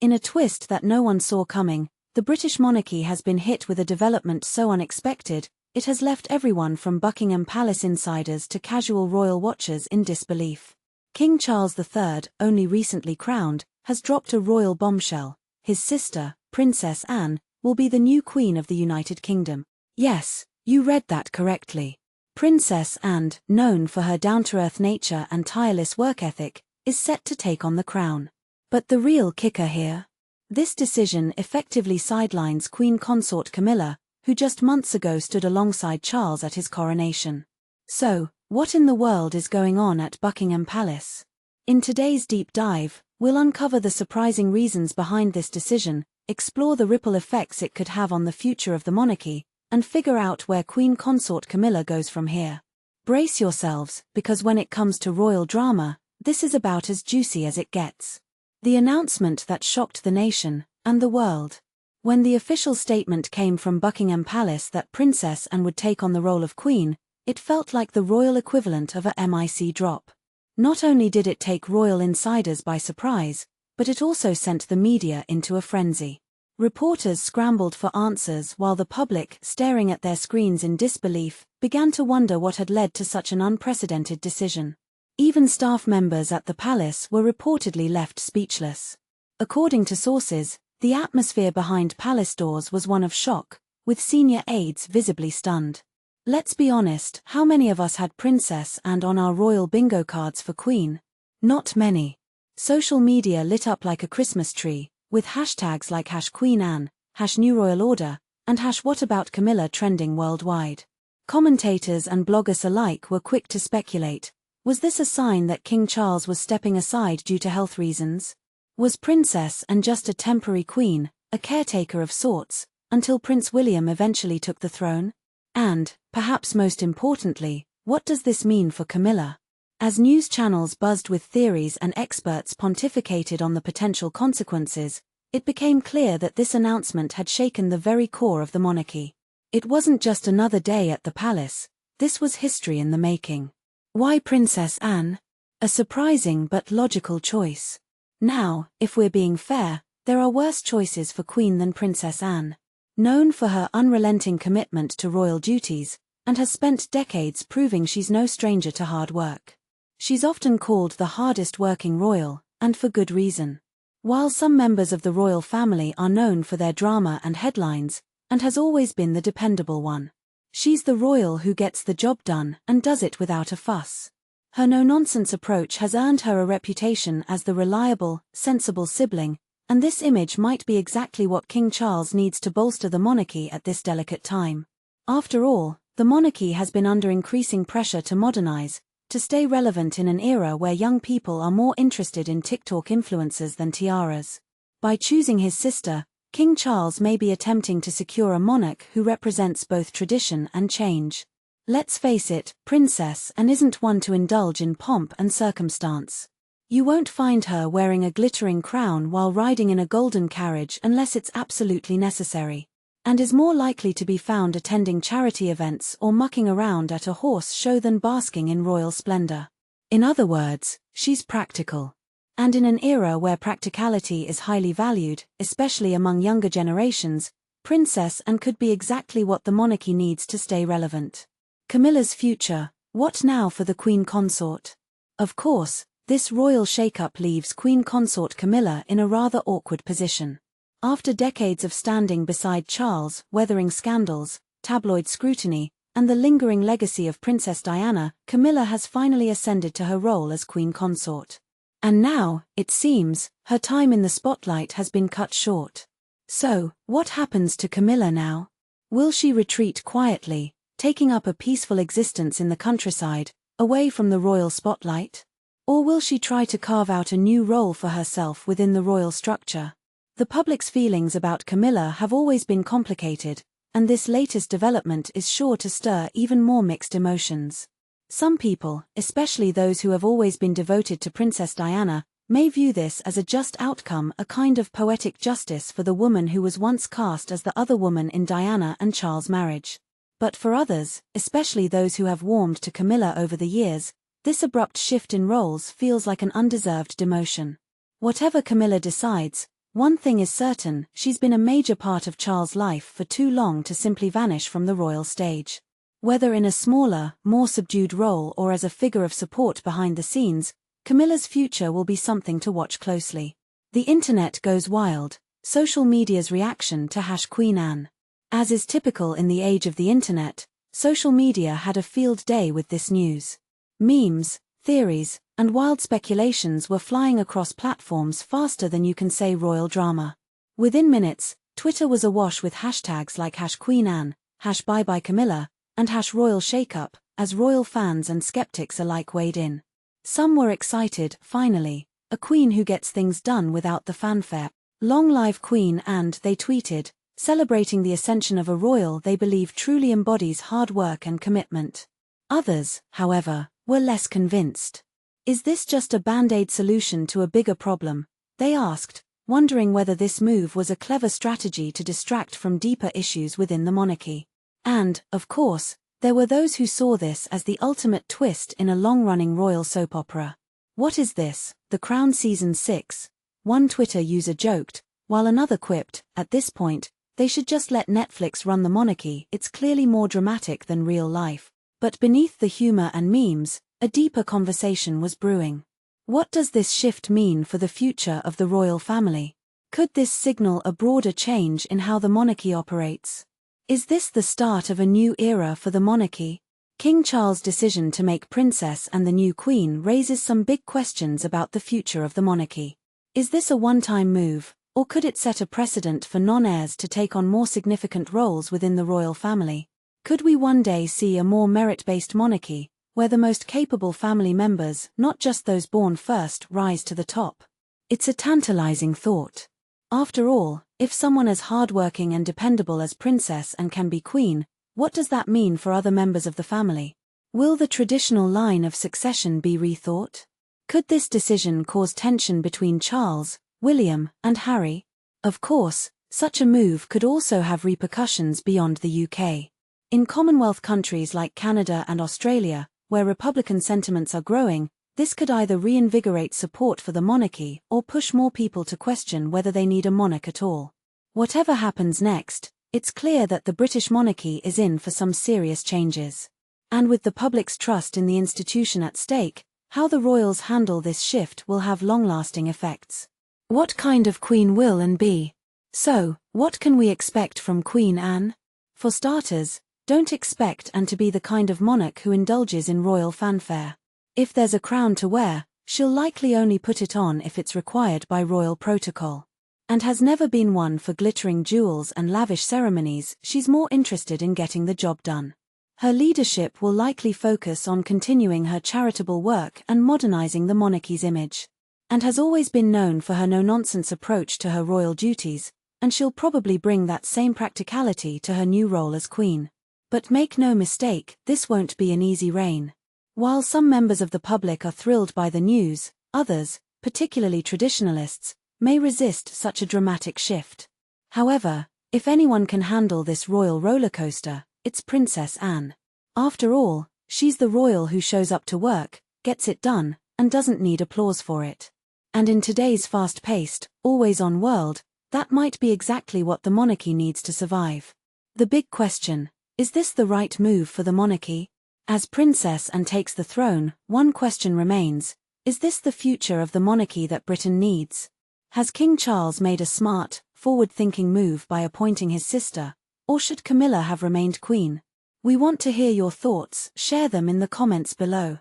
In a twist that no one saw coming, the British monarchy has been hit with a development so unexpected, it has left everyone from Buckingham Palace insiders to casual royal watchers in disbelief. King Charles III, only recently crowned, has dropped a royal bombshell. His sister, Princess Anne, will be the new Queen of the United Kingdom. Yes, you read that correctly. Princess Anne, known for her down-to-earth nature and tireless work ethic, is set to take on the crown. But the real kicker here? This decision effectively sidelines Queen Consort Camilla, who just months ago stood alongside Charles at his coronation. So, what in the world is going on at Buckingham Palace? In today's deep dive, we'll uncover the surprising reasons behind this decision, explore the ripple effects it could have on the future of the monarchy, and figure out where Queen Consort Camilla goes from here. Brace yourselves, because when it comes to royal drama, this is about as juicy as it gets. The announcement that shocked the nation, and the world. When the official statement came from Buckingham Palace that Princess Anne would take on the role of Queen, it felt like the royal equivalent of a MIC drop. Not only did it take royal insiders by surprise, but it also sent the media into a frenzy. Reporters scrambled for answers while the public, staring at their screens in disbelief, began to wonder what had led to such an unprecedented decision. Even staff members at the palace were reportedly left speechless. According to sources, the atmosphere behind palace doors was one of shock, with senior aides visibly stunned. Let's be honest, how many of us had Princess Anne on our royal bingo cards for Queen? Not many. Social media lit up like a Christmas tree, with hashtags like #QueenAnne, #NewRoyalOrder, and #WhatAboutCamilla trending worldwide. Commentators and bloggers alike were quick to speculate. Was this a sign that King Charles was stepping aside due to health reasons? Was Princess Anne just a temporary queen, a caretaker of sorts, until Prince William eventually took the throne? And, perhaps most importantly, what does this mean for Camilla? As news channels buzzed with theories and experts pontificated on the potential consequences, it became clear that this announcement had shaken the very core of the monarchy. It wasn't just another day at the palace, this was history in the making. Why Princess Anne? A surprising but logical choice. Now, if we're being fair, there are worse choices for Queen than Princess Anne. Known for her unrelenting commitment to royal duties, and has spent decades proving she's no stranger to hard work. She's often called the hardest working royal, and for good reason. While some members of the royal family are known for their drama and headlines, and has always been the dependable one. She's the royal who gets the job done and does it without a fuss. Her no-nonsense approach has earned her a reputation as the reliable, sensible sibling, and this image might be exactly what King Charles needs to bolster the monarchy at this delicate time. After all, the monarchy has been under increasing pressure to modernize, to stay relevant in an era where young people are more interested in TikTok influencers than tiaras. By choosing his sister, King Charles may be attempting to secure a monarch who represents both tradition and change. Let's face it, Princess Anne isn't one to indulge in pomp and circumstance. You won't find her wearing a glittering crown while riding in a golden carriage unless it's absolutely necessary, and is more likely to be found attending charity events or mucking around at a horse show than basking in royal splendor. In other words, she's practical. And in an era where practicality is highly valued, especially among younger generations, Princess Anne could be exactly what the monarchy needs to stay relevant. Camilla's future, what now for the Queen Consort? Of course, this royal shakeup leaves Queen Consort Camilla in a rather awkward position. After decades of standing beside Charles, weathering scandals, tabloid scrutiny, and the lingering legacy of Princess Diana, Camilla has finally ascended to her role as Queen Consort. And now, it seems, her time in the spotlight has been cut short. So, what happens to Camilla now? Will she retreat quietly, taking up a peaceful existence in the countryside, away from the royal spotlight? Or will she try to carve out a new role for herself within the royal structure? The public's feelings about Camilla have always been complicated, and this latest development is sure to stir even more mixed emotions. Some people, especially those who have always been devoted to Princess Diana, may view this as a just outcome, a kind of poetic justice for the woman who was once cast as the other woman in Diana and Charles' marriage. But for others, especially those who have warmed to Camilla over the years, this abrupt shift in roles feels like an undeserved demotion. Whatever Camilla decides, One thing is certain, she's been a major part of Charles' life for too long to simply vanish from the royal stage. Whether in a smaller, more subdued role or as a figure of support behind the scenes, Camilla's future will be something to watch closely. The internet goes wild, social media's reaction to #Queen Anne. As is typical in the age of the internet, social media had a field day with this news. Memes, theories, and wild speculations were flying across platforms faster than you can say royal drama. Within minutes, Twitter was awash with hashtags like #Queen Anne, #ByeByeCamilla, and #Royal Shakeup, as royal fans and skeptics alike weighed in. Some were excited, finally, a queen who gets things done without the fanfare. Long live Queen and, they tweeted, celebrating the ascension of a royal they believe truly embodies hard work and commitment. Others, however, were less convinced. Is this just a band-aid solution to a bigger problem? They asked, wondering whether this move was a clever strategy to distract from deeper issues within the monarchy. And, of course, there were those who saw this as the ultimate twist in a long-running royal soap opera. What is this, The Crown Season 6? One Twitter user joked, while another quipped, at this point, they should just let Netflix run the monarchy, it's clearly more dramatic than real life. But beneath the humor and memes, a deeper conversation was brewing. What does this shift mean for the future of the royal family? Could this signal a broader change in how the monarchy operates? Is this the start of a new era for the monarchy? King Charles' decision to make Princess and the new Queen raises some big questions about the future of the monarchy. Is this a one-time move, or could it set a precedent for non-heirs to take on more significant roles within the royal family? Could we one day see a more merit-based monarchy, where the most capable family members, not just those born first, rise to the top? It's a tantalizing thought. After all, if someone as hardworking and dependable as Princess and can be Queen, what does that mean for other members of the family? Will the traditional line of succession be rethought? Could this decision cause tension between Charles, William, and Harry? Of course, such a move could also have repercussions beyond the UK. In Commonwealth countries like Canada and Australia, where Republican sentiments are growing, this could either reinvigorate support for the monarchy or push more people to question whether they need a monarch at all. Whatever happens next, it's clear that the British monarchy is in for some serious changes. And with the public's trust in the institution at stake, how the royals handle this shift will have long-lasting effects. What kind of queen will Anne be? So, what can we expect from Queen Anne? For starters, don't expect Anne to be the kind of monarch who indulges in royal fanfare. If there's a crown to wear, she'll likely only put it on if it's required by royal protocol. And has never been one for glittering jewels and lavish ceremonies, she's more interested in getting the job done. Her leadership will likely focus on continuing her charitable work and modernizing the monarchy's image. And has always been known for her no-nonsense approach to her royal duties, and she'll probably bring that same practicality to her new role as queen. But make no mistake, this won't be an easy reign. While some members of the public are thrilled by the news, others, particularly traditionalists, may resist such a dramatic shift. However, if anyone can handle this royal rollercoaster, it's Princess Anne. After all, she's the royal who shows up to work, gets it done, and doesn't need applause for it. And in today's fast-paced, always-on world, that might be exactly what the monarchy needs to survive. The big question, is this the right move for the monarchy? As Princess Anne takes the throne, one question remains, is this the future of the monarchy that Britain needs? Has King Charles made a smart, forward-thinking move by appointing his sister, or should Camilla have remained queen? We want to hear your thoughts, share them in the comments below.